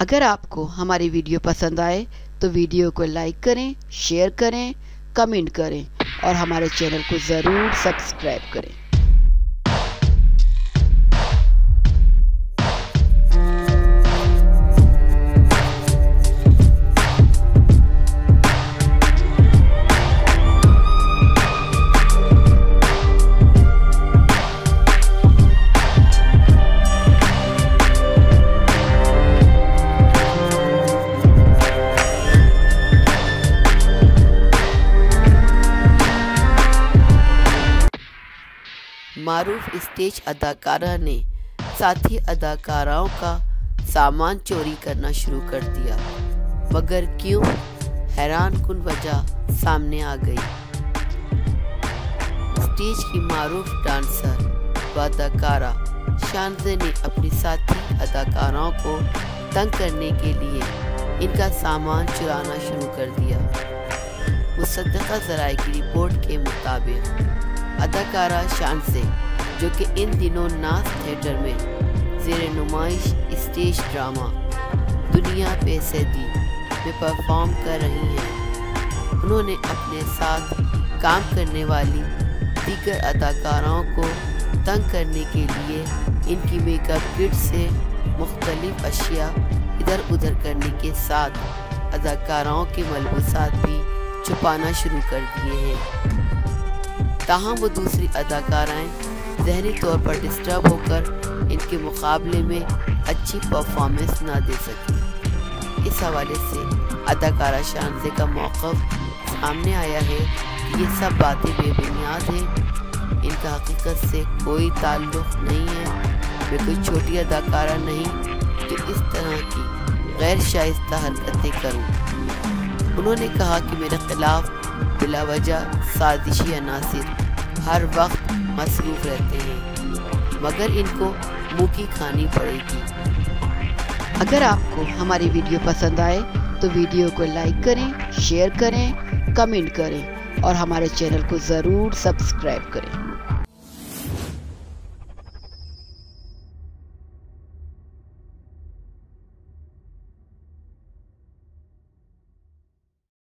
अगर आपको हमारी वीडियो पसंद आए तो वीडियो को लाइक करें, शेयर करें, कमेंट करें और हमारे चैनल को ज़रूर सब्सक्राइब करें। मारूफ स्टेज अदाकारा ने साथी अदाकाराओं का सामान चोरी करना शुरू कर दिया, मगर क्यों, हैरान कुन वजह सामने आ गई। स्टेज की मारूफ डांसर व अदाकारा शानज़े ने अपनी साथी अदाकाराओं को तंग करने के लिए इनका सामान चुराना शुरू कर दिया। मुसद्दक़ा ज़राए की रिपोर्ट के मुताबिक अदाकारा शानज़े, जो कि इन दिनों नाज थिएटर में ज़ेर नुमाइश स्टेज ड्रामा दुनिया पे सदी में परफॉर्म कर रही हैं, उन्होंने अपने साथ काम करने वाली दीगर अदाकाराओं को तंग करने के लिए इनकी मेकअप किट से मुख्तलिफ अशिया इधर उधर करने के साथ अदाकाराओं के मलबूसात भी छुपाना शुरू कर दिए हैं। ताहम वो दूसरी अदाकाराएं ज़हनी तौर पर डिस्टर्ब होकर इनके मुकाबले में अच्छी परफॉर्मेंस ना दे सकी। इस हवाले से अदाकारा शानज़े का मौक़िफ़ सामने आया है कि ये सब बातें बेबुनियाद हैं, इनका हकीकत से कोई ताल्लुक़ नहीं है। मैं कोई छोटी अदाकारा नहीं जो इस तरह की गैर शाइस्ता हरकतें करूँ। उन्होंने कहा कि मेरे खिलाफ बिलावजह साजिशी अनासिर हर वक्त मसरूफ़ रहते हैं, मगर इनको मुँह की खानी पड़ेगी। अगर आपको हमारी वीडियो पसंद आए तो वीडियो को लाइक करें, शेयर करें, कमेंट करें और हमारे चैनल को ज़रूर सब्सक्राइब करें।